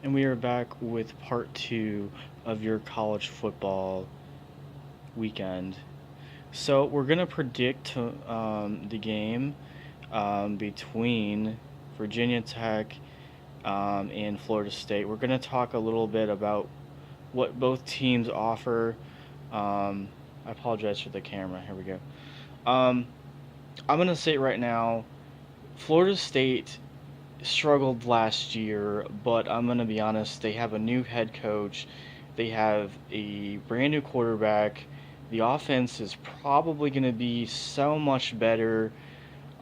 And we are back with part two of your college football weekend. So we're gonna predict the game between Virginia Tech and Florida State. We're gonna talk a little bit about what both teams offer. I apologize for the camera. Here we go. Um, I'm gonna say it right now. Florida State struggled last year, but I'm going to be honest, they have a new head coach. They have a brand new quarterback. The offense is probably going to be so much better.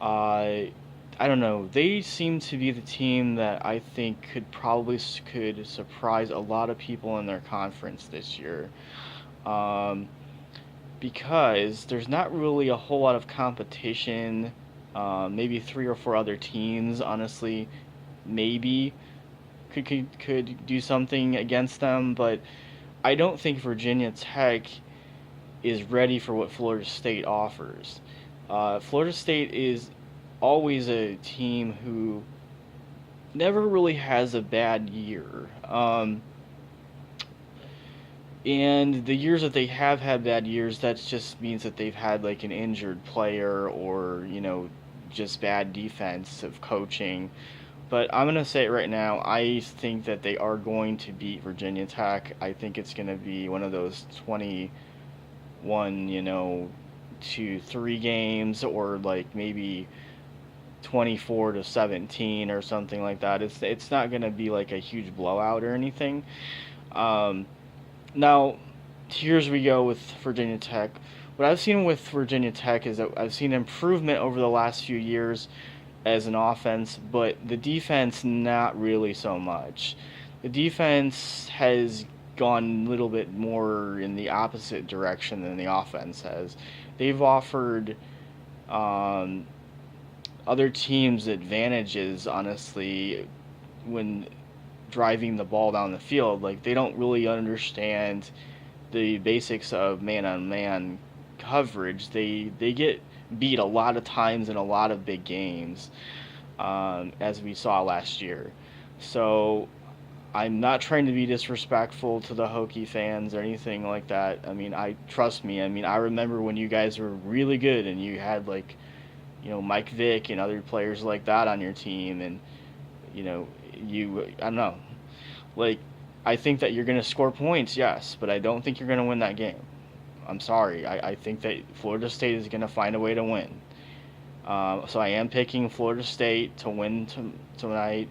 I don't know. They seem to be the team that I think could surprise a lot of people in their conference this year. Um, because there's not really a whole lot of competition. Maybe three or four other teams, honestly, maybe could do something against them, but I don't think Virginia Tech is ready for what Florida State offers. Florida State is always a team who never really has a bad year. And the years that they have had bad years, that just means that they've had like an injured player or, just bad defensive coaching. But I'm gonna say it right now. I think that they are going to beat Virginia Tech. I think it's gonna be one of those 21, to three games, or like maybe 24-17 or something like that. It's not gonna be like a huge blowout or anything. Um, Now, here's we go with Virginia Tech. What I've seen with Virginia Tech is that I've seen improvement over the last few years as an offense, but the defense not really so much. The defense has gone a little bit more in the opposite direction than the offense has. They've offered um, other teams advantages, honestly, when driving the ball down the field. Like, they don't really understand the basics of man on man coverage. They get beat a lot of times in a lot of big games, as we saw last year. So I'm not trying to be disrespectful to the Hokie fans or anything like that. I mean, I trust me. I mean, I remember when you guys were really good and you had like, Mike Vick and other players like that on your team, and you know, I don't know. Like, I think that you're going to score points, yes, but I don't think you're going to win that game. I'm sorry. I think that Florida State is going to find a way to win. So I am picking Florida State to win tonight.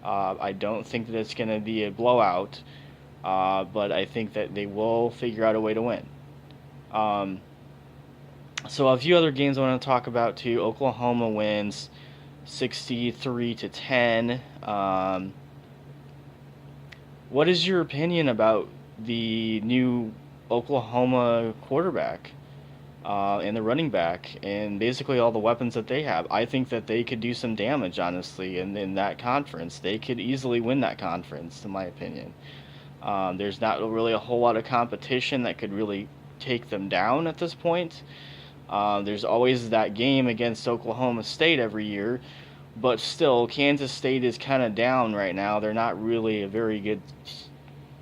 I don't think that it's going to be a blowout, but I think that they will figure out a way to win. Um, so a few other games I want to talk about too. Oklahoma wins 63-10. What is your opinion about the new Oklahoma quarterback and the running back and basically all the weapons that they have? I think that they could do some damage, honestly, in that conference. They could easily win that conference, in my opinion. There's not really a whole lot of competition that could really take them down at this point. There's always that game against Oklahoma State every year, but still, Kansas State is kind of down right now. They're not really a very good,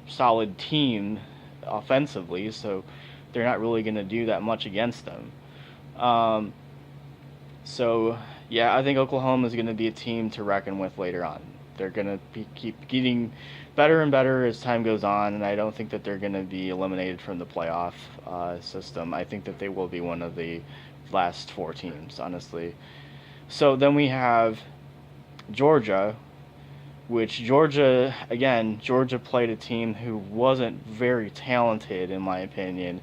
solid team offensively, so they're not really going to do that much against them. Um, so, yeah, I think Oklahoma is going to be a team to reckon with later on. They're going to keep getting better and better as time goes on, and I don't think that they're going to be eliminated from the playoff system. I think that they will be one of the last four teams, honestly. So then we have Georgia, which Georgia played a team who wasn't very talented, in my opinion,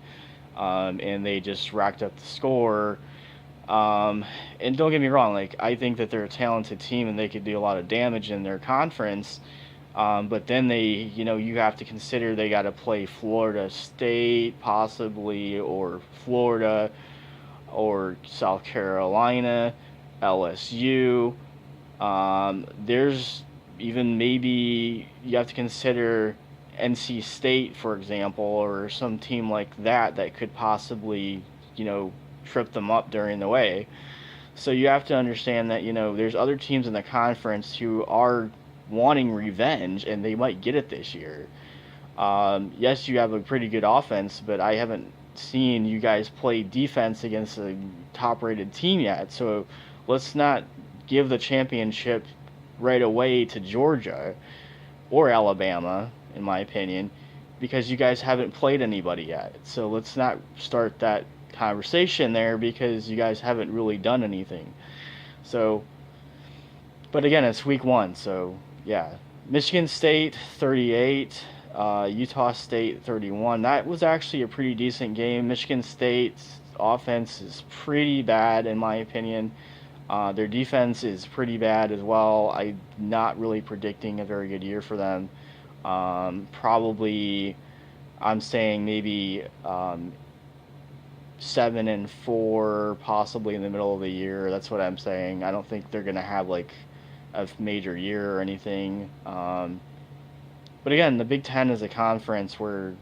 and they just racked up the score. And don't get me wrong, like, I think that they're a talented team and they could do a lot of damage in their conference. But then you have to consider they got to play Florida State, possibly, or Florida, or South Carolina, LSU. There's even maybe you have to consider NC State, for example, or some team like that could possibly, trip them up during the way. So you have to understand that, there's other teams in the conference who are wanting revenge, and they might get it this year. Yes, you have a pretty good offense, but I haven't seen you guys play defense against a top-rated team yet. So let's not give the championship right away to Georgia or Alabama, in my opinion, because you guys haven't played anybody yet. So let's not start that conversation there because you guys haven't really done anything. So, but again, it's week one, so yeah. Michigan State 38, Utah State 31. That was actually a pretty decent game. Michigan State's offense is pretty bad, in my opinion. Their defense is pretty bad as well. I'm not really predicting a very good year for them. Probably, I'm saying maybe 7-4, possibly in the middle of the year. That's what I'm saying. I don't think they're gonna have like a major year or anything. But again, the Big Ten is a conference where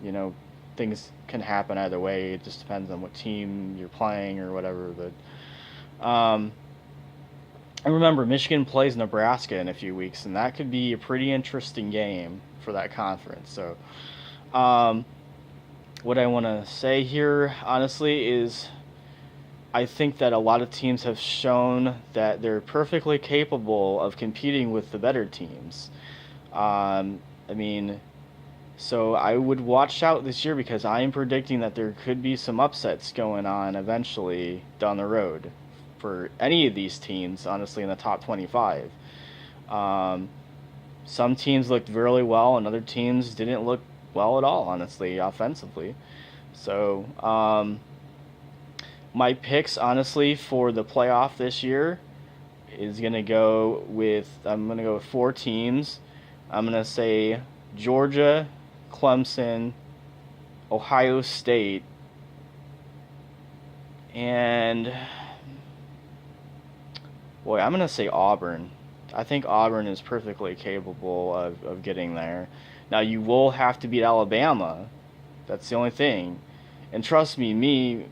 things can happen either way. It just depends on what team you're playing or whatever. But and remember, Michigan plays Nebraska in a few weeks, and that could be a pretty interesting game for that conference. So, what I want to say here, honestly, is I think that a lot of teams have shown that they're perfectly capable of competing with the better teams. I mean, so I would watch out this year because I am predicting that there could be some upsets going on eventually down the road for any of these teams, honestly, in the top 25. Some teams looked really well, and other teams didn't look well at all, honestly, offensively. So, my picks, honestly, for the playoff this year is I'm going to go with 4 teams. I'm going to say Georgia, Clemson, Ohio State, and boy, I'm going to say Auburn. I think Auburn is perfectly capable of getting there. Now, you will have to beat Alabama. That's the only thing. And trust me,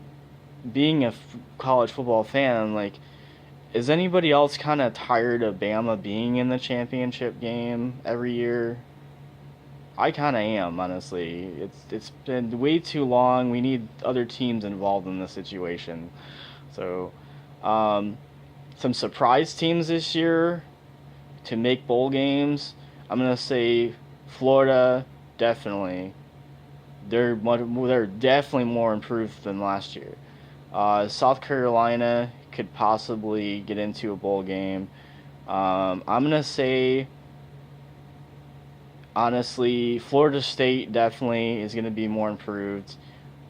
being a college football fan, like, is anybody else kind of tired of Bama being in the championship game every year? I kind of am, honestly. It's been way too long. We need other teams involved in this situation. So, some surprise teams this year to make bowl games. I'm gonna say Florida, definitely. They're definitely more improved than last year. South Carolina could possibly get into a bowl game. I'm gonna say, honestly, Florida State definitely is gonna be more improved.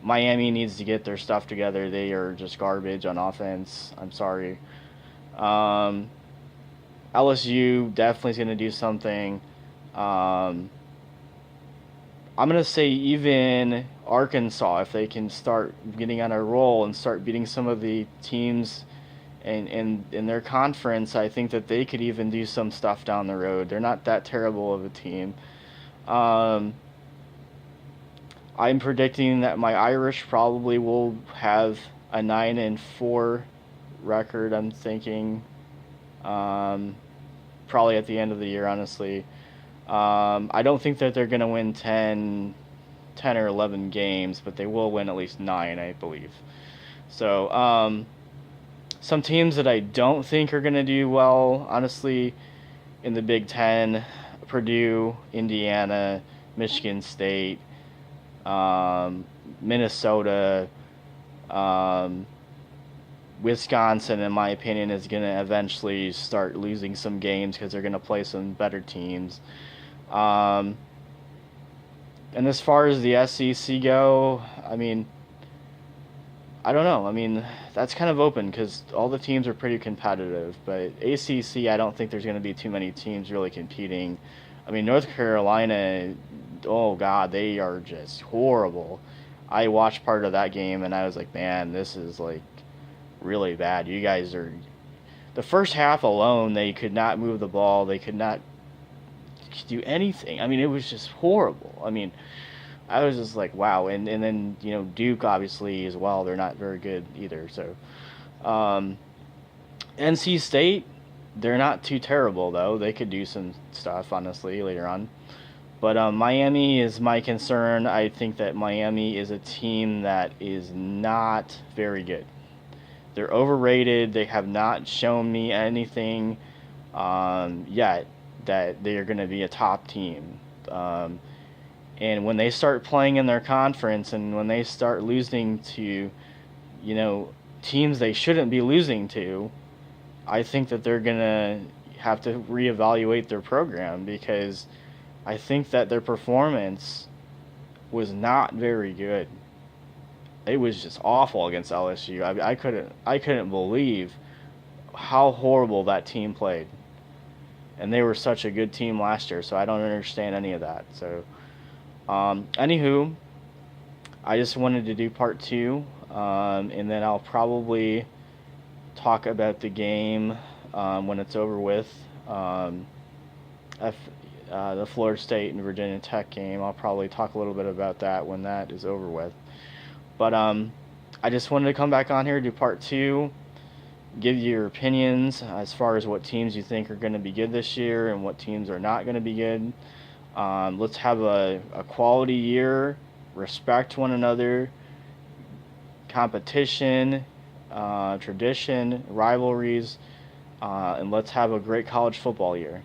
Miami needs to get their stuff together. They are just garbage on offense. I'm sorry. LSU definitely is going to do something. I'm going to say even Arkansas, if they can start getting on a roll and start beating some of the teams in their conference, I think that they could even do some stuff down the road. They're not that terrible of a team. I'm predicting that my Irish probably will have a 9-4 record, I'm thinking. Probably at the end of the year, honestly. I don't think that they're going to win 10 or 11 games, but they will win at least 9, I believe. So, some teams that I don't think are going to do well, honestly, in the Big Ten: Purdue, Indiana, Michigan State, Minnesota, Wisconsin, in my opinion, is going to eventually start losing some games because they're going to play some better teams. And as far as the SEC go, I mean, I don't know. I mean, that's kind of open because all the teams are pretty competitive. But ACC, I don't think there's going to be too many teams really competing. I mean, North Carolina, oh God, they are just horrible. I watched part of that game and I was like, man, this is like really bad. You guys are... The first half alone, they could not move the ball. They could not do anything. I mean, it was just horrible. I mean, I was just like, wow. And then, Duke, obviously, as well. They're not very good either. So, NC State, They're not too terrible though. They could do some stuff honestly later on. But Miami is my concern. I think that Miami is a team that is not very good. They're overrated. They have not shown me anything yet that they are going to be a top team. Um, and when they start playing in their conference and when they start losing to, you know, teams they shouldn't be losing to, I think that they're going to have to reevaluate their program because I think that their performance was not very good. It was just awful against LSU. I couldn't believe how horrible that team played. And they were such a good team last year, so I don't understand any of that. So, anywho, I just wanted to do part two, and then I'll probably talk about the game when it's over with. F, the Florida State and Virginia Tech game. I'll probably talk a little bit about that when that is over with. But I just wanted to come back on here, do part two, give you your opinions as far as what teams you think are going to be good this year and what teams are not going to be good. Let's have a quality year, respect one another, competition, tradition, rivalries, and let's have a great college football year.